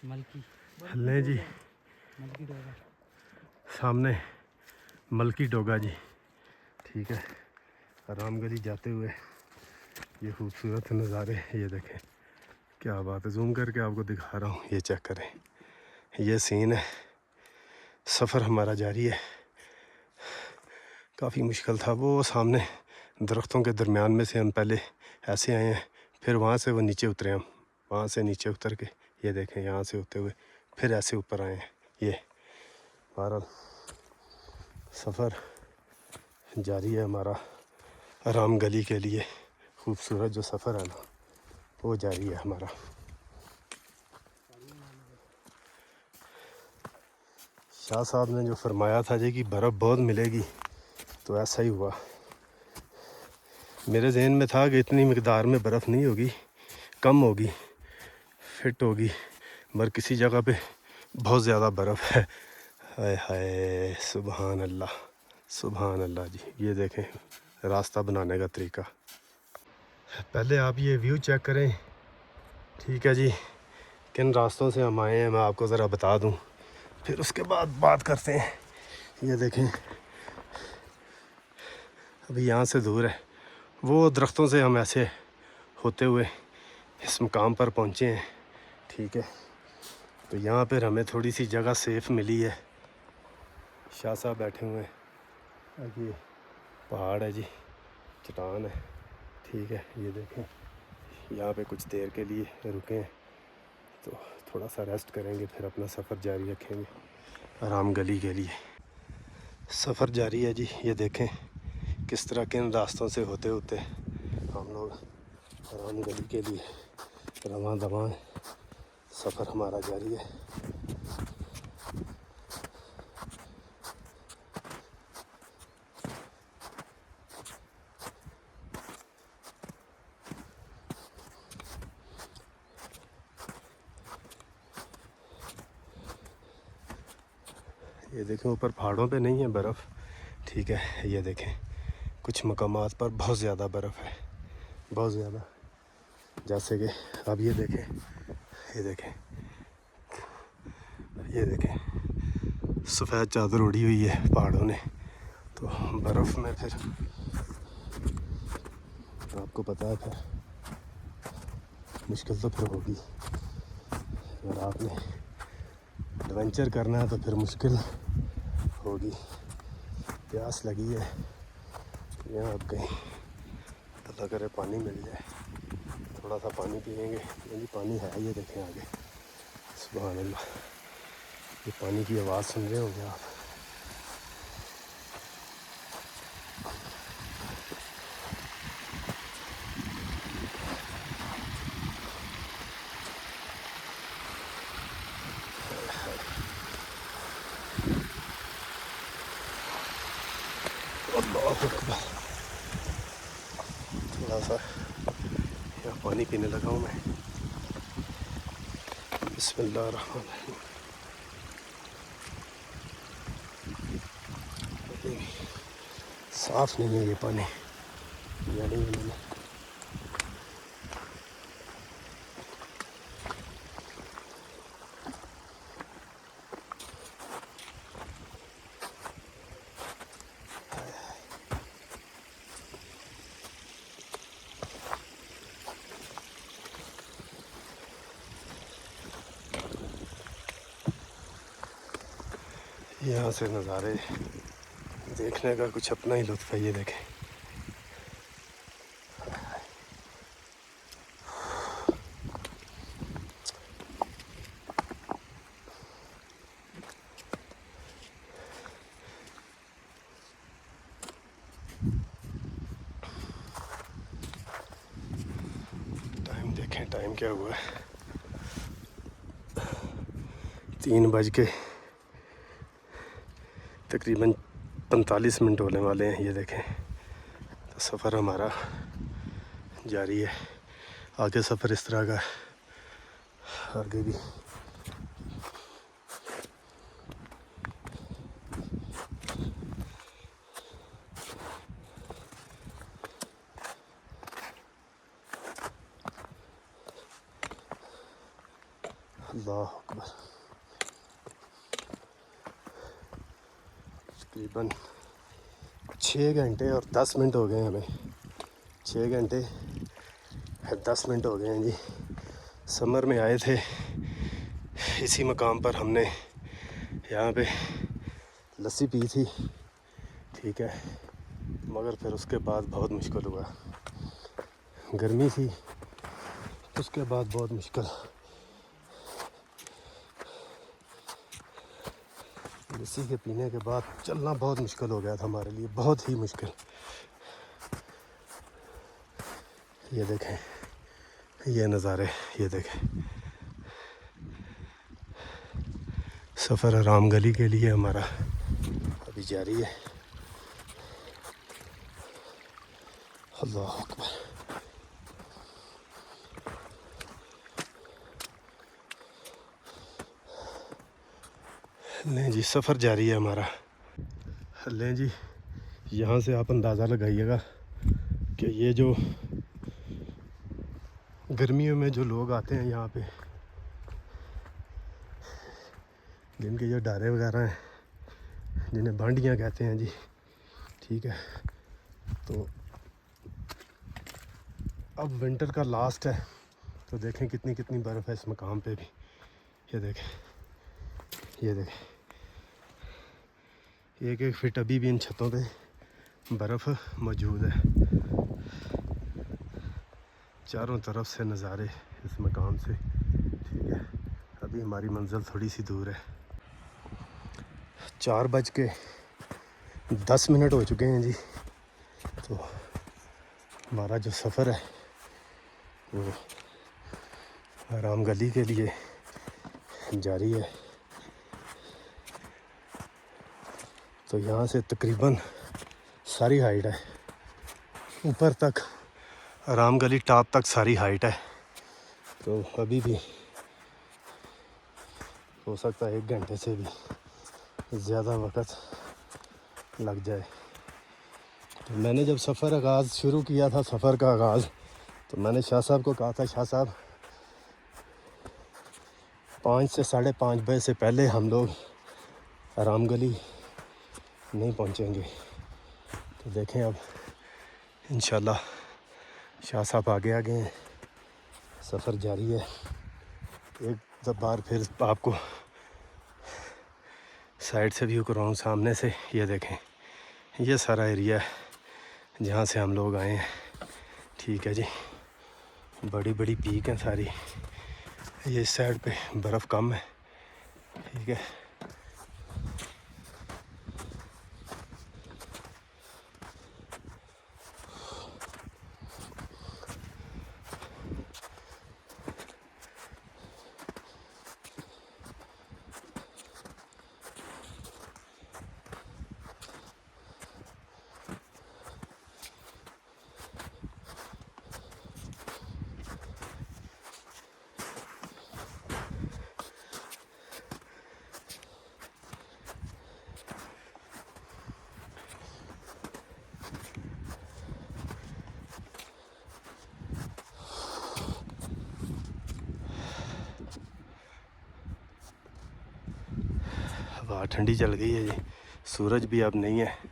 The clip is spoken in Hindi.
लें जी, सामने मलकी डोगा जी। ठीक है, आराम गली जाते हुए ये खूबसूरत नज़ारे, ये देखें क्या बात है। जूम करके आपको दिखा रहा हूँ, ये चेक करें, ये सीन है। सफ़र हमारा जारी है। काफ़ी मुश्किल था, वो सामने दरख्तों के दरमियान में से हम पहले ऐसे आए हैं, फिर वहाँ से वो नीचे उतरे, हम वहाँ से नीचे उतर के ये देखें यहाँ से होते हुए फिर ऐसे ऊपर आए हैं। ये बहरहाल सफ़र जारी है हमारा, आराम गली के लिए खूबसूरत जो सफ़र है ना, वो जारी है हमारा। शाह साहब ने जो फरमाया था जी कि बर्फ़ बहुत मिलेगी, तो ऐसा ही हुआ। मेरे जहन में था कि इतनी मकदार में बर्फ़ नहीं होगी, कम होगी, फिट होगी, मगर किसी जगह पे बहुत ज़्यादा बर्फ़ है। हाय हाय, सुभान अल्लाह, सुभान अल्लाह जी। ये देखें रास्ता बनाने का तरीका। पहले आप ये व्यू चेक करें, ठीक है जी, किन रास्तों से हम आए हैं मैं आपको ज़रा बता दूं, फिर उसके बाद बात करते हैं। ये देखें, अभी यहाँ से दूर है, वो दरख्तों से हम ऐसे होते हुए इस मुकाम पर पहुँचे हैं। ठीक है, तो यहाँ पर हमें थोड़ी सी जगह सेफ़ मिली है। शाह साहब बैठे हुए हैं, ये पहाड़ है जी, चट्टान है। ठीक है, ये देखें, यहाँ पे कुछ देर के लिए रुके हैं, तो थोड़ा सा रेस्ट करेंगे, फिर अपना सफ़र जारी रखेंगे आराम गली के लिए। सफ़र जारी है जी। ये देखें किस तरह किन रास्तों से होते होते हम लोग आराम गली के लिए रवां दवां, सफ़र हमारा जारी है। ये देखें ऊपर पहाड़ों पे नहीं है बर्फ़, ठीक है। ये देखें कुछ मकामात पर बहुत ज़्यादा बर्फ़ है, बहुत ज़्यादा। जैसे कि अब ये देखें, ये देखें, ये देखें सफ़ेद चादर उड़ी हुई है पहाड़ों ने, तो बर्फ़ में फिर आपको पता है फिर मुश्किल तो फिर होगी। अगर आपने एडवेंचर करना है तो फिर मुश्किल होगी। प्यास लगी है, यहाँ अब कहीं अल्लाह करे पानी मिल जाए, थोड़ा सा पानी पिएंगे। यही पानी है, ये देखें आगे, सुभान अल्लाह। ये पानी की आवाज़ सुन रहे होंगे आप। अल्लाह अकबर, थोड़ा सा यहाँ पानी पीने लगा हूँ मैं। बिस्मिल्लाह रहमान रहीम। साफ़ नहीं है ये पानी, यानी मैंने यहाँ से नज़ारे देखने का कुछ अपना ही लुत्फ़ है। ये देखें, टाइम देखें, टाइम क्या हुआ है, 3 बज के तकरीबन 45 मिनट होने वाले हैं। ये देखें, तो सफ़र हमारा जारी है। आगे सफ़र इस तरह का आगे भी। अल्लाह अकबर। तकरीबन 6 घंटे और 10 मिनट हो गए हमें। 6 घंटे 10 मिनट हो गए हैं जी। समर में आए थे, इसी मकाम पर हमने यहाँ पे लस्सी पी थी, ठीक है। मगर फिर उसके बाद बहुत मुश्किल हुआ, गर्मी थी, उसके बाद बहुत मुश्किल। लस्सी के पीने के बाद चलना बहुत मुश्किल हो गया था हमारे लिए, बहुत ही मुश्किल। ये देखें, ये नज़ारे, ये देखें। सफ़र राम गली के लिए हमारा अभी जारी है। अल्लाह अकबर। लें जी, सफ़र जारी है हमारा। लें जी, यहाँ से आप अंदाज़ा लगाइएगा कि ये जो गर्मियों में जो लोग आते हैं यहाँ पे, जिनके ये डारे वगैरह हैं, जिन्हें बांडियाँ कहते हैं जी, ठीक है। तो अब विंटर का लास्ट है, तो देखें कितनी कितनी बर्फ़ है इस मकाम पे भी। ये देखें, ये देखें, 1-1 फीट अभी भी इन छतों पे बर्फ़ मौजूद है। चारों तरफ से नज़ारे इस मकाम से, ठीक है। अभी हमारी मंजिल थोड़ी सी दूर है। 4:10 हो चुके हैं जी। तो हमारा जो सफ़र है वो राम गली के लिए जारी है। तो यहाँ से तकरीबन सारी हाइट है, ऊपर तक राम गली टॉप तक सारी हाइट है। तो अभी भी हो सकता है 1 घंटे से भी ज़्यादा वक्त लग जाए। तो मैंने जब सफ़र आगाज़ शुरू किया था, सफ़र का आगाज़, तो मैंने शाह साहब को कहा था, शाह साहब 5 से 5:30 बजे से पहले हम लोग राम गली नहीं पहुंचेंगे। तो देखें अब इंशाल्लाह शाह साहब आगे आगे हैं, सफ़र जारी है। एक बार फिर आपको साइड से व्यू कराऊँ, सामने से। ये देखें, ये सारा एरिया है जहाँ से हम लोग आए हैं, ठीक है जी। बड़ी बड़ी पीक हैं सारी। ये इस साइड पे बर्फ़ कम है, ठीक है। हवा ठंडी चल गई है जी, सूरज भी अब नहीं है।